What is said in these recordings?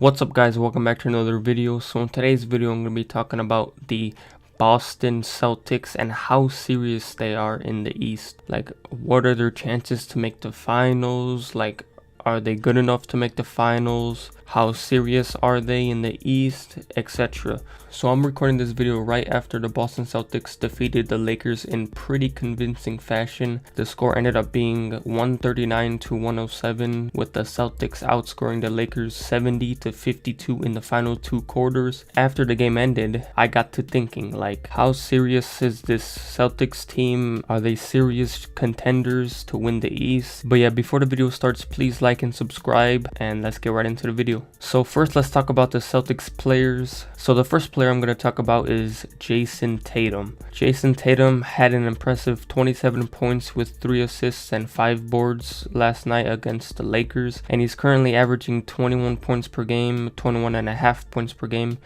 What's up guys, welcome back to another video. So in today's video I'm going to be talking about the Boston Celtics and how serious they are in the East. Like, what are their chances to make the finals? Like, are they good enough to make the finals? How serious are they in the East, etc. So I'm recording this video right after the Boston Celtics defeated the Lakers in pretty convincing fashion. The score ended up being 139 to 107, with the Celtics outscoring the Lakers 70 to 52 in the final two quarters. After the game ended, I got to thinking, like, how serious is this Celtics team? Are they serious contenders to win the East? But yeah, before the video starts, please like and subscribe, and let's get right into the video. So first, let's talk about the Celtics players. So the first player I'm going to talk about is Jayson Tatum. Jayson Tatum had an impressive 27 points with 3 assists and 5 boards last night against the Lakers, and he's currently averaging 21 points per game, 21.5 points per game,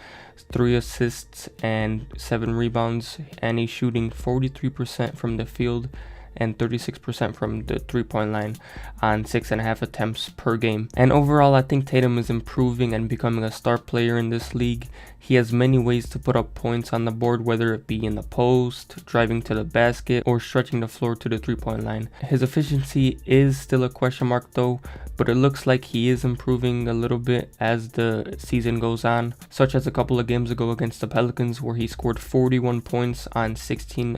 3 assists and 7 rebounds, and he's shooting 43% from the field and 36% from the three-point line on 6.5 attempts per game. And overall, I think Tatum is improving and becoming a star player in this league. He has many ways to put up points on the board, whether it be in the post, driving to the basket, or stretching the floor to the three-point line. His efficiency is still a question mark though, but it looks like he is improving a little bit as the season goes on, such as a couple of games ago against the Pelicans, where he scored 41 points on 16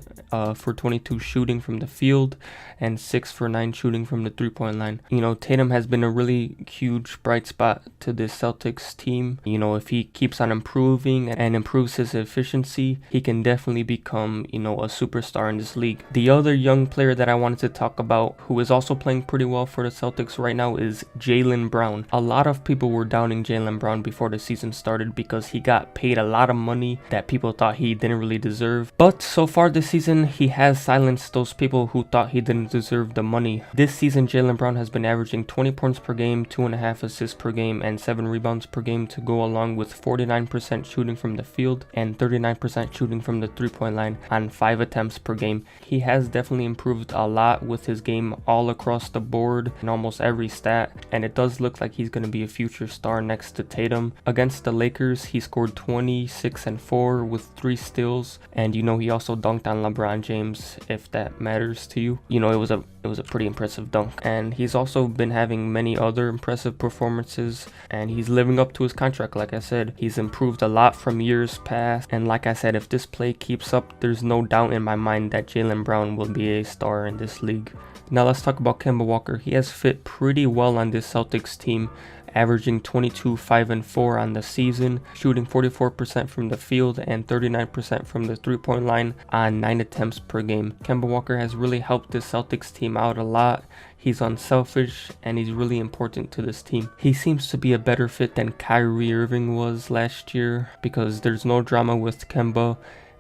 for 22 shooting from the field and 6 for 9 shooting from the three-point line. You know, Tatum has been a really huge bright spot to this Celtics team. You know, if he keeps on improving and improves his efficiency, he can definitely become, you know, a superstar in this league. The other young player that I wanted to talk about, who is also playing pretty well for the Celtics right now, is Jalen Brown. A lot of people were doubting Jalen Brown before the season started because he got paid a lot of money that people thought he didn't really deserve. But so far this season, he has silenced those people who thought he didn't deserve the money. This season, Jalen Brown has been averaging 20 points per game, 2.5 assists per game, and 7 rebounds per game, to go along with 49% shooting from the field and 39% shooting from the three-point line on 5 attempts per game. He has definitely improved a lot with his game all across the board in almost every stat, and it does look like he's going to be a future star next to Tatum. Against the Lakers, he scored 26 and 4 with 3 steals, and you know, he also dunked on LeBron James, if that matters to you. You know, it was a pretty impressive dunk. And he's also been having many other impressive performances, and he's living up to his contract. Like I said, he's improved a lot from years past, and like I said, if this play keeps up, there's no doubt in my mind that Jalen Brown will be a star in this league. Now let's talk about Kemba Walker. He has fit pretty well on this Celtics team, averaging 22, 5 and 4 on the season, shooting 44% from the field and 39% from the three-point line on 9 attempts per game. Kemba Walker has really helped this Celtics team out a lot. He's unselfish and he's really important to this team. He seems to be a better fit than Kyrie Irving was last year because there's no drama with Kemba,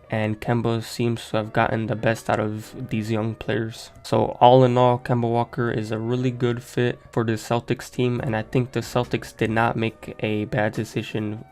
and Kemba seems to have gotten the best out of these young players. So all in all, Kemba Walker is a really good fit for the Celtics team, and I think the Celtics did not make a bad decision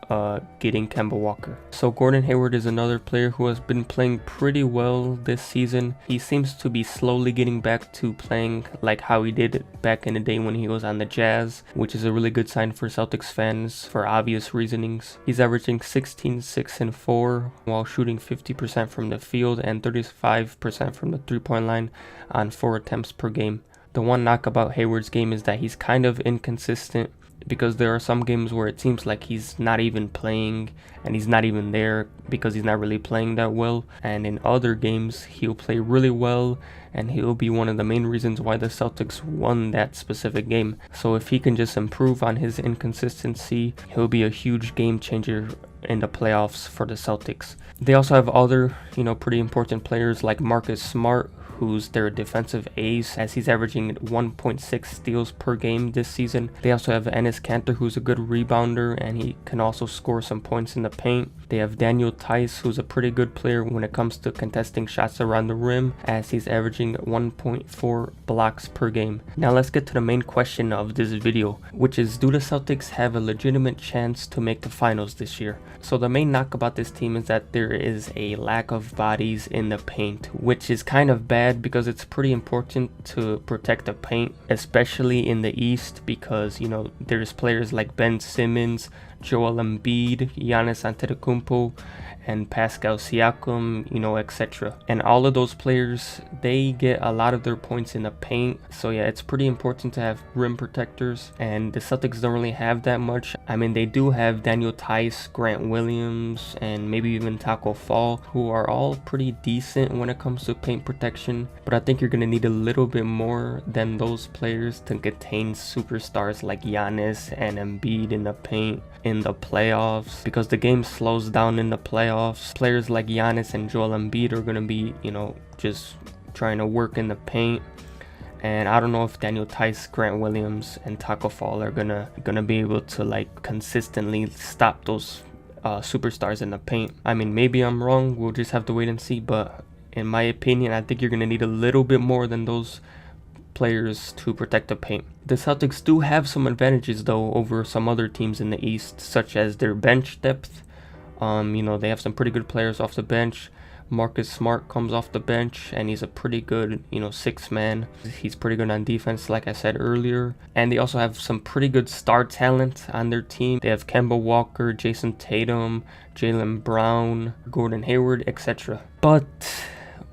getting Kemba Walker. So Gordon Hayward is another player who has been playing pretty well this season. He seems to be slowly getting back to playing like how he did back in the day when he was on the Jazz, which is a really good sign for Celtics fans for obvious reasonings. He's averaging 16, 6 and 4 while shooting 50% from the field and 35% from the three-point line on 4 attempts per game. The one knock about Hayward's game is that he's kind of inconsistent, because there are some games where it seems like he's not even playing and he's not even there because he's not really playing that well, and in other games he'll play really well and he'll be one of the main reasons why the Celtics won that specific game. So if he can just improve on his inconsistency, he'll be a huge game changer in the playoffs for the Celtics. They also have other, you know, pretty important players like Marcus Smart, who's their defensive ace, as he's averaging 1.6 steals per game this season. They also have Enes Kanter, who's a good rebounder, and he can also score some points in the paint. They have Daniel Tice, who's a pretty good player when it comes to contesting shots around the rim, as he's averaging 1.4 blocks per game. Now let's get to the main question of this video, which is, do the Celtics have a legitimate chance to make the finals this year? So the main knock about this team is that there is a lack of bodies in the paint, which is kind of bad because it's pretty important to protect the paint, especially in the East, because, you know, there's players like Ben Simmons, Joel Embiid, Giannis Antetokounmpo, and Pascal Siakam, you know, etc. And all of those players, they get a lot of their points in the paint. So yeah, it's pretty important to have rim protectors, and the Celtics don't really have that much. I mean, they do have Daniel Tice, Grant Williams, and maybe even Taco Fall, who are all pretty decent when it comes to paint protection. But I think you're going to need a little bit more than those players to contain superstars like Giannis and Embiid in the paint in the playoffs, because the game slows down in the playoffs. Players like Giannis and Joel Embiid are going to be, you know, just trying to work in the paint. And I don't know if Daniel Tice, Grant Williams, and Taco Fall are gonna be able to like consistently stop those superstars in the paint. I mean, maybe I'm wrong. We'll just have to wait and see. But in my opinion, I think you're gonna need a little bit more than those players to protect the paint. The Celtics do have some advantages though over some other teams in the East, such as their bench depth. You know, they have some pretty good players off the bench. Marcus Smart comes off the bench, and he's a pretty good, you know, sixth man. He's pretty good on defense, like I said earlier. And they also have some pretty good star talent on their team. They have Kemba Walker, Jayson Tatum, Jalen Brown, Gordon Hayward, etc. But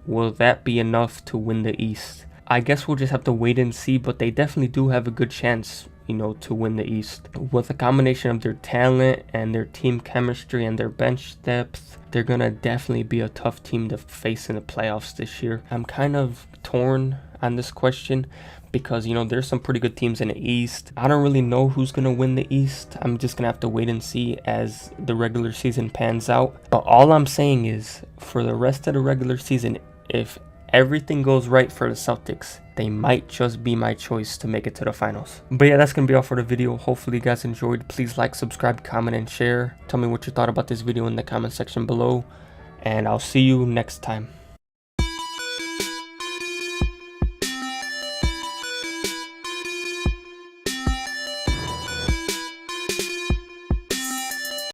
will that be enough to win the East? I guess we'll just have to wait and see, but they definitely do have a good chance, you know, to win the East. With a combination of their talent and their team chemistry and their bench depth, they're gonna definitely be a tough team to face in the playoffs this year. I'm kind of torn on this question because, you know, there's some pretty good teams in the East. I don't really know who's gonna win the East. I'm just gonna have to wait and see as the regular season pans out. But all I'm saying is, for the rest of the regular season, if everything goes right for the Celtics, they might just be my choice to make it to the finals. But yeah, that's gonna be all for the video. Hopefully you guys enjoyed. Please like, subscribe, comment, and share. Tell me what you thought about this video in the comment section below, and I'll see you next time.